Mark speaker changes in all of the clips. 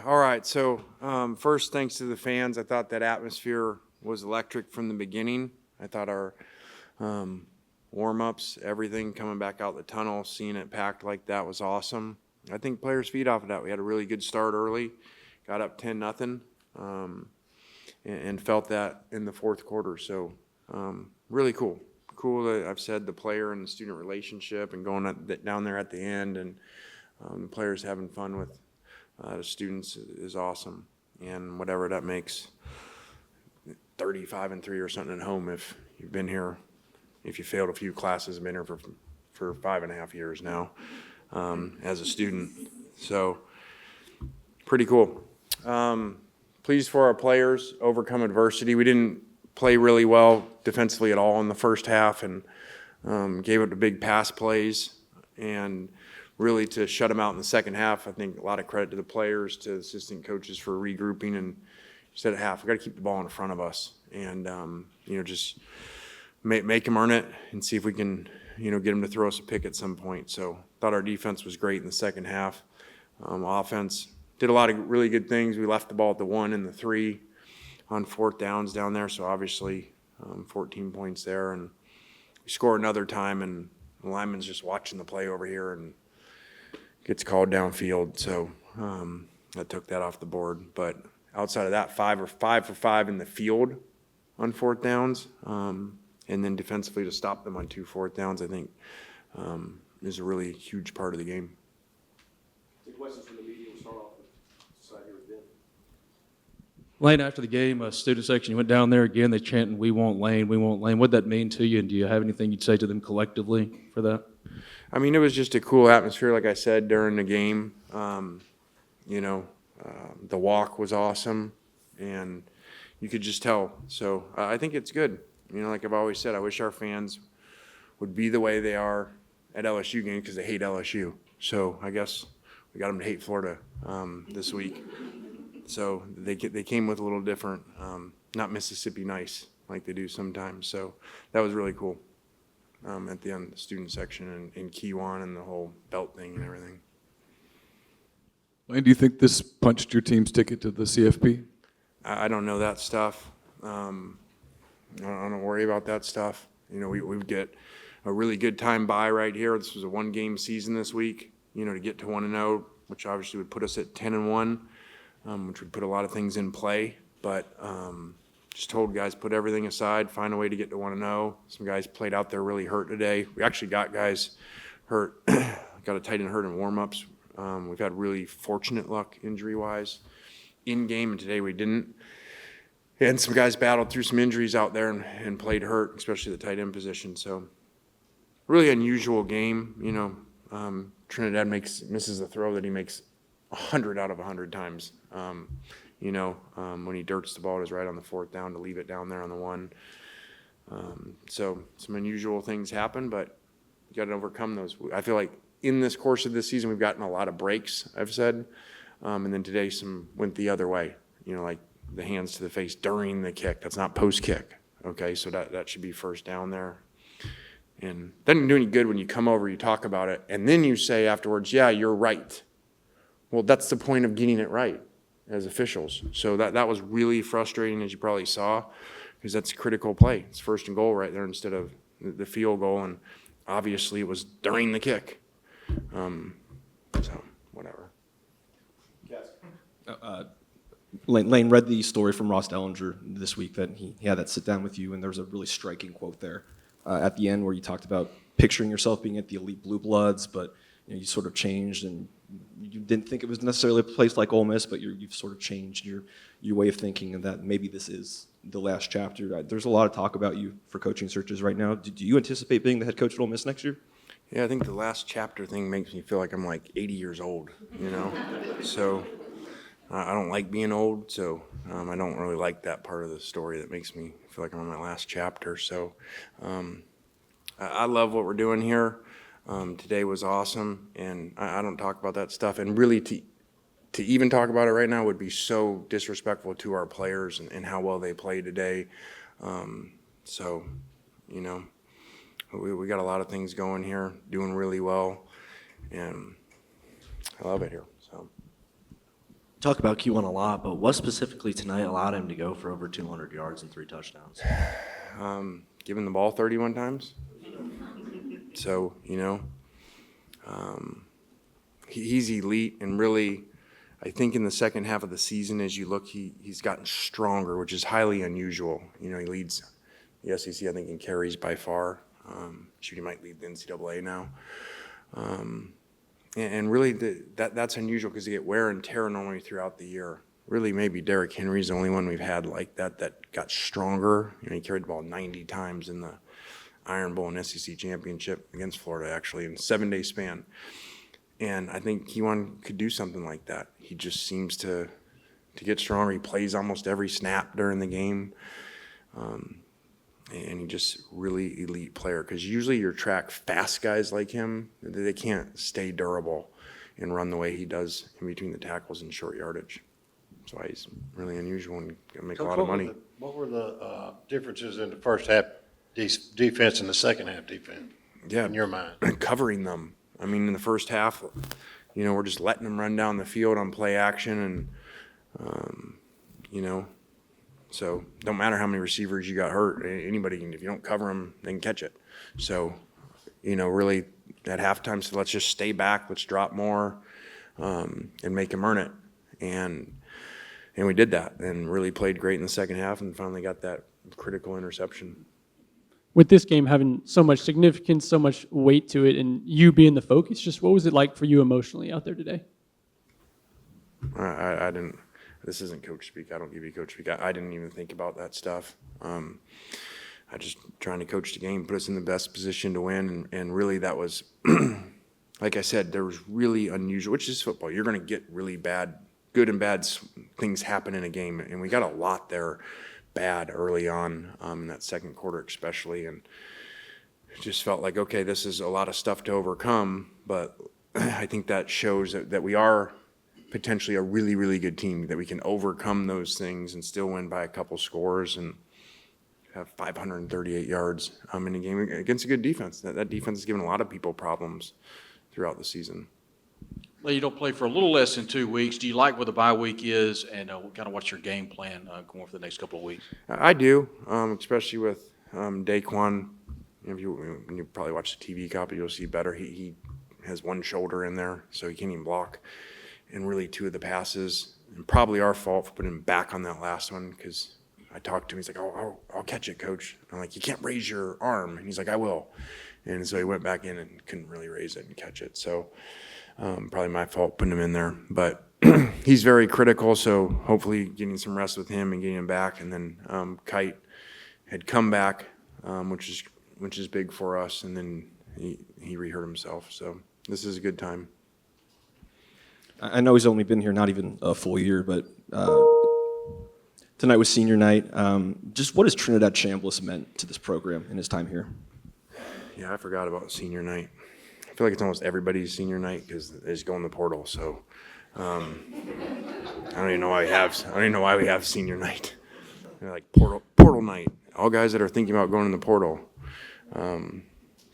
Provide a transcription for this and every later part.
Speaker 1: All right. So first, thanks to the fans. I thought that atmosphere was electric from the beginning. I thought our warm-ups, everything coming back out the tunnel, seeing it packed like that was awesome. I think players feed off of that. We had a really good start early, got up 10-0, and felt that in the fourth quarter. So really cool. Cool that I've said the player and the student relationship and going down there at the end and the players having fun with the students is awesome. And whatever that makes, 35-3 or something at home if you've been here, if you failed a few classes, been here for 5.5 years now as a student. So pretty cool. Pleased for our players, overcome adversity. We didn't play really well defensively at all in the first half and gave up the big pass plays. And really to shut them out in the second half, I think a lot of credit to the players, to the assistant coaches for regrouping. And said at half, we got to keep the ball in front of us and, just make them earn it and see if we can, get them to throw us a pick at some point. So thought our defense was great in the second half. Offense did a lot of really good things. We left the ball at the 1 and the 3 on fourth downs down there. So obviously 14 points there. And we score another time and the lineman's just watching the play over here and gets called downfield. So I took that off the board. But outside of that, 5 for 5 in the field on fourth downs. And then defensively to stop them on 2 fourth downs, I think is a really huge part of the game.
Speaker 2: Any questions from the media? We'll start off with side here with Ben.
Speaker 3: Lane, after the game, student section, you went down there again, they chanting, "We want Lane, we want Lane." What did that mean to you, and do you have anything you'd say to them collectively for that?
Speaker 1: I mean, it was just a cool atmosphere, like I said, during the game. The walk was awesome, and you could just tell. So I think it's good. Like I've always said, I wish our fans would be the way they are at LSU games because they hate LSU. So I guess we got them to hate Florida this week. So they came with a little different, not Mississippi nice like they do sometimes. So that was really cool at the end, the student section and Kwan and the whole belt thing and everything.
Speaker 4: Lane, do you think this punched your team's ticket to the CFP?
Speaker 1: I don't know that stuff. I don't worry about that stuff. We get a really good time by right here. This was a 1-game season this week, to get to 1-0, which obviously would put us at 10-1, which would put a lot of things in play. But just told guys, put everything aside, find a way to get to 1-0. Some guys played out there really hurt today. We actually got guys hurt, got a tight end hurt in warm-ups. We've had really fortunate luck injury-wise in game, and today we didn't. And some guys battled through some injuries out there and played hurt, especially the tight end position. So really unusual game. Trinidad misses a throw that he makes 100 out of 100 times. When he dirts the ball, it is right on the fourth down to leave it down there on the 1. So some unusual things happen, but you got to overcome those. I feel like in this course of this season, we've gotten a lot of breaks, I've said. And then today some went the other way, like the hands to the face during the kick. That's not post-kick, okay? So that should be first down there. And doesn't do any good when you come over, you talk about it, and then you say afterwards, yeah, you're right. Well, that's the point of getting it right as officials. So that was really frustrating, as you probably saw, because that's a critical play. It's first and goal right there instead of the field goal, and obviously it was during the kick. So whatever.
Speaker 5: Lane read the story from Ross Dellinger this week that he had that sit down with you, and there was a really striking quote there at the end where you talked about picturing yourself being at the elite Blue Bloods, but you sort of changed, and you didn't think it was necessarily a place like Ole Miss, but you've sort of changed your way of thinking, and that maybe this is the last chapter. There's a lot of talk about you for coaching searches right now. Do you anticipate being the head coach at Ole Miss next year?
Speaker 1: Yeah, I think the last chapter thing makes me feel like I'm like 80 years old, So I don't like being old, so I don't really like that part of the story that makes me feel like I'm on my last chapter. So I love what we're doing here. Today was awesome, and I don't talk about that stuff. And really to even talk about it right now would be so disrespectful to our players and how well they played today. We got a lot of things going here, doing really well, and I love it here. So.
Speaker 6: Talk about Q1 a lot, but what specifically tonight allowed him to go for over 200 yards and 3 touchdowns?
Speaker 1: Giving the ball 31 times. So, he's elite, and really, I think in the second half of the season, as you look, he's gotten stronger, which is highly unusual. He leads the SEC, I think, in carries by far. Shoot, he might lead the NCAA now. And really, that's unusual because you get wear and tear normally throughout the year. Really, maybe Derrick Henry's the only one we've had like that got stronger. He carried the ball 90 times in the Iron Bowl and SEC championship against Florida, actually, in a 7-day span. And I think Kwan could do something like that. He just seems to get stronger. He plays almost every snap during the game. And he just really elite player, because usually your track fast guys like him, they can't stay durable and run the way he does in between the tackles and short yardage. That's why he's really unusual and can make a lot of money.
Speaker 7: What were the differences in the first half defense and the second half defense?
Speaker 1: Yeah,
Speaker 7: in your mind,
Speaker 1: covering them. I mean, in the first half, we're just letting them run down the field on play action, and so don't matter how many receivers you got hurt. Anybody can, if you don't cover them, they can catch it. So, really at halftime, so let's just stay back, let's drop more, and make them earn it. And we did that, and really played great in the second half, and finally got that critical interception.
Speaker 8: With this game having so much significance, so much weight to it, and you being the focus, just what was it like for you emotionally out there today?
Speaker 1: I didn't. This isn't coach speak. I don't give you coach speak. I didn't even think about that stuff. I just trying to coach the game, put us in the best position to win, and really that was, like I said, there was really unusual, which is football. You're going to get really bad, good and bad things happen in a game, and we got a lot there bad early on in that second quarter especially, and it just felt like, okay, this is a lot of stuff to overcome, but I think that shows that we are potentially a really, really good team, that we can overcome those things and still win by a couple scores and have 538 yards in a game against a good defense. That defense has given a lot of people problems throughout the season.
Speaker 9: Well, you don't play for a little less than 2 weeks. Do you like what the bye week is, and kind of what's your game plan going for the next couple of weeks?
Speaker 1: I do, especially with Daquan. When you probably watch the TV copy, you'll see better. He has one shoulder in there, so he can't even block. And really 2 of the passes, and probably our fault for putting him back on that last one, because I talked to him. He's like, I'll catch it, coach. I'm like, you can't raise your arm. And he's like, I will. And so he went back in and couldn't really raise it and catch it. So probably my fault putting him in there. But he's very critical, so hopefully getting some rest with him and getting him back. And then Kite had come back, which is big for us. And then he re-hurt himself. So this is a good time.
Speaker 5: I know he's only been here not even a full year, but tonight was senior night. Just what has Trinidad Chambliss meant to this program in his time here?
Speaker 1: Yeah, I forgot about senior night. I feel like it's almost everybody's senior night because they just go in the portal. So I don't even know why we have senior night. They're like portal night. All guys that are thinking about going in the portal.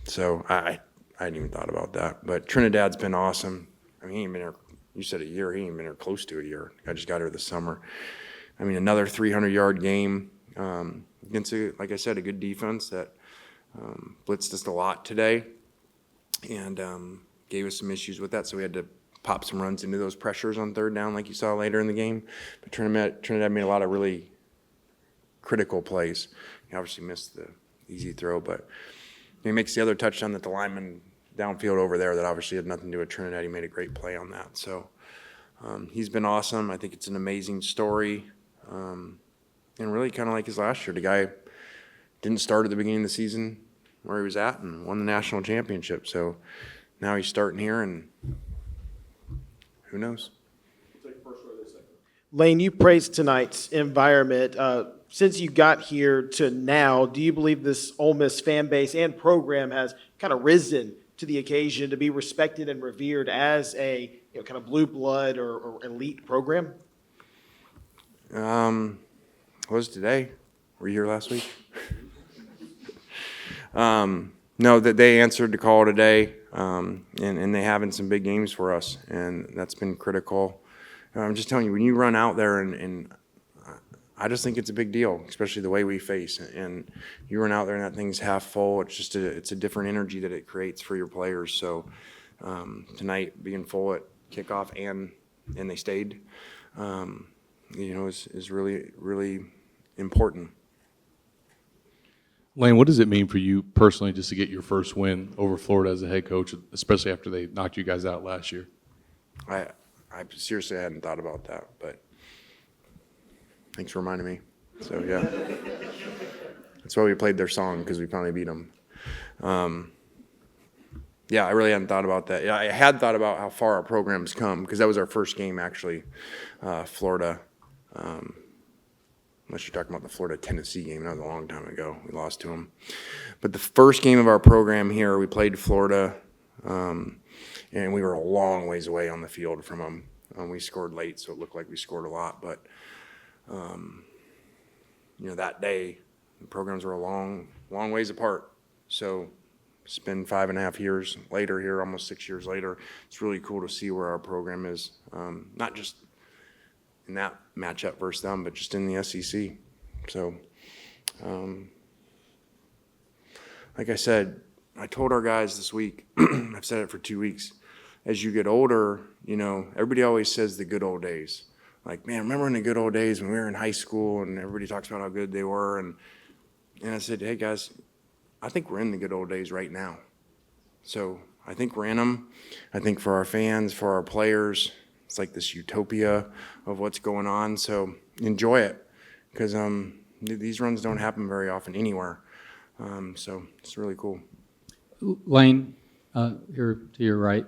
Speaker 1: So I hadn't even thought about that. But Trinidad's been awesome. I mean, he ain't been here. You said a year. He ain't been here close to a year. I just got here this summer. I mean, another 300-yard game against, like I said, a good defense that blitzed us a lot today and gave us some issues with that. So we had to pop some runs into those pressures on third down like you saw later in the game. But Trinidad made a lot of really critical plays. He obviously missed the easy throw, but he makes the other touchdown that the lineman downfield over there that obviously had nothing to do with Trinidad. He made a great play on that. So he's been awesome. I think it's an amazing story. And really kind of like his last year. The guy didn't start at the beginning of the season where he was at and won the national championship. So now he's starting here, and who knows?
Speaker 2: We'll take first row this second.
Speaker 10: Lane, you praised tonight's environment. Since you got here to now, do you believe this Ole Miss fan base and program has kind of risen to the occasion to be respected and revered as a kind of blue blood or elite program?
Speaker 1: Was today? Were you here last week? No, that they answered the call today, and they having some big games for us, and that's been critical. I'm just telling you, when you run out there and I just think it's a big deal, especially the way we face. And you run out there and that thing's half full. It's a different energy that it creates for your players. So tonight being full at kickoff and they stayed, is really, really important.
Speaker 4: Lane, what does it mean for you personally just to get your first win over Florida as a head coach, especially after they knocked you guys out last year?
Speaker 1: I seriously hadn't thought about that, but thanks for reminding me. So, yeah. That's why we played their song, because we finally beat them. Yeah, I really hadn't thought about that. Yeah, I had thought about how far our program's come, because that was our first game, actually, Florida. Unless you're talking about the Florida-Tennessee game. That was a long time ago. We lost to them. But the first game of our program here, we played Florida, and we were a long ways away on the field from them. We scored late, so it looked like we scored a lot. But, that day, the programs were a long ways apart. So it's been 5.5 years later here, almost 6 years later. It's really cool to see where our program is, not just in that matchup versus them, but just in the SEC. So, like I said, I told our guys this week, I've said it for 2 weeks, as you get older, everybody always says the good old days. Like, man, remember in the good old days when we were in high school and everybody talks about how good they were? And I said, hey, guys, I think we're in the good old days right now. So I think we're in them. I think for our fans, for our players, it's like this utopia of what's going on. So enjoy it, because these runs don't happen very often anywhere. So it's really cool.
Speaker 11: Lane, here to your right.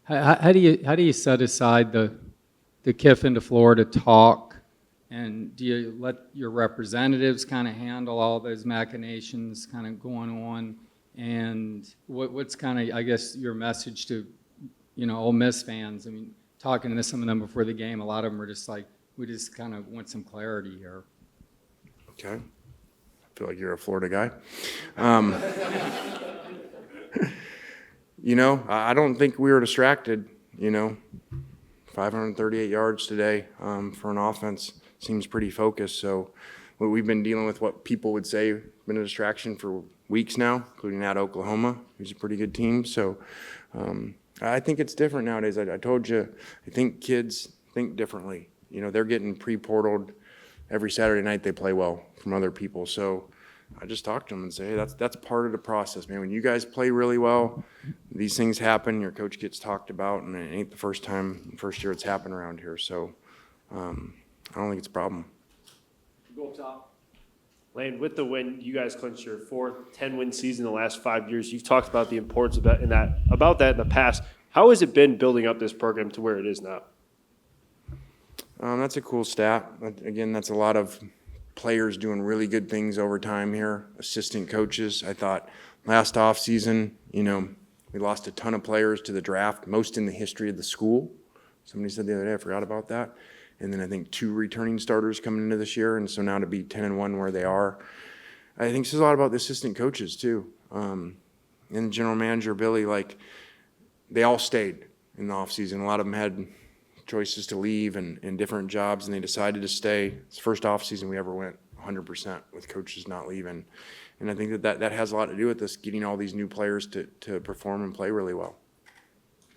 Speaker 11: How do you set aside the Kiffin to Florida talk, and do you let your representatives kind of handle all those machinations kind of going on? And what's kind of, I guess, your message to Ole Miss fans? I mean, talking to some of them before the game, a lot of them are just like, we just kind of want some clarity here.
Speaker 1: Okay. I feel like you're a Florida guy. I don't think we were distracted. 538 yards today for an offense seems pretty focused. So we've been dealing with what people would say been a distraction for weeks now, including at Oklahoma, who's a pretty good team. So I think it's different nowadays. I told you, I think kids think differently. They're getting pre-portaled every Saturday night. They play well from other people. So I just talk to them and say, hey, that's part of the process, man. When you guys play really well, these things happen. Your coach gets talked about, and it ain't the first year it's happened around here. So I don't think it's a problem.
Speaker 2: Go up top. Lane, with the win, you guys clinched your fourth 10-win season in the last 5 years. You've talked about the importance of that in the past. How has it been building up this program to where it is now?
Speaker 1: That's a cool stat. Again, that's a lot of players doing really good things over time here, assistant coaches. I thought last offseason, we lost a ton of players to the draft, most in the history of the school. Somebody said the other day, I forgot about that. And then I think 2 returning starters coming into this year, and so now to be 10-1 where they are. I think this is a lot about the assistant coaches too. And the general manager, Billy, they all stayed in the offseason. A lot of them had choices to leave and different jobs, and they decided to stay. It's the first offseason we ever went 100% with coaches not leaving. And I think that has a lot to do with us getting all these new players to perform and play really well.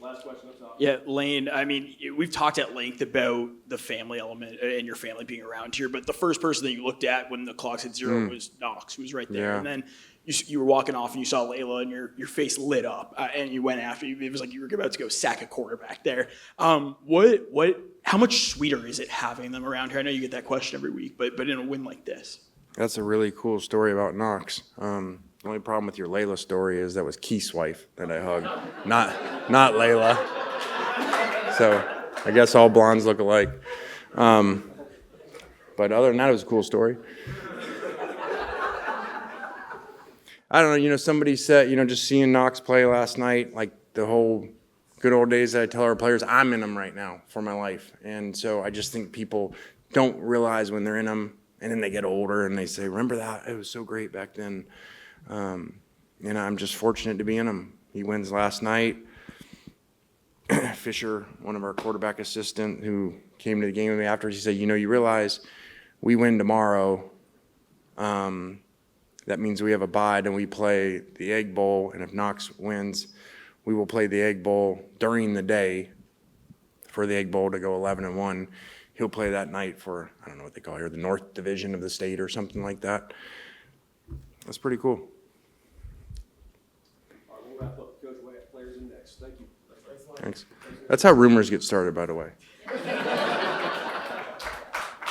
Speaker 2: Last question up top.
Speaker 12: Yeah, Lane, I mean, we've talked at length about the family element and your family being around here, but the first person that you looked at when the clock hit 0 was Knox, who was right there.
Speaker 1: Yeah.
Speaker 12: And then you were walking off and you saw Layla and your face lit up and you went after you. It was like you were about to go sack a quarterback there. How much sweeter is it having them around here? I know you get that question every week, but in a win like this.
Speaker 1: That's a really cool story about Knox. The only problem with your Layla story is that was Keith's wife that I hugged, not Layla. So I guess all blondes look alike. But other than that, it was a cool story. I don't know, somebody said, just seeing Knox play last night, like the whole good old days that I tell our players, I'm in them right now for my life. And so I just think people don't realize when they're in them, and then they get older and they say, remember that? It was so great back then. I'm just fortunate to be in them. He wins last night. Fisher, one of our quarterback assistant who came to the game with me after, he said, you realize we win tomorrow, that means we have a bye, and we play the Egg Bowl, and if Knox wins, we will play the Egg Bowl during the day for the Egg Bowl to go 11-1. He'll play that night for, I don't know what they call it here, the North Division of the state or something like that. That's pretty cool.
Speaker 2: All right, we'll wrap up. Coach, we'll have players in next. Thank you.
Speaker 1: Thanks. That's how rumors get started, by the way.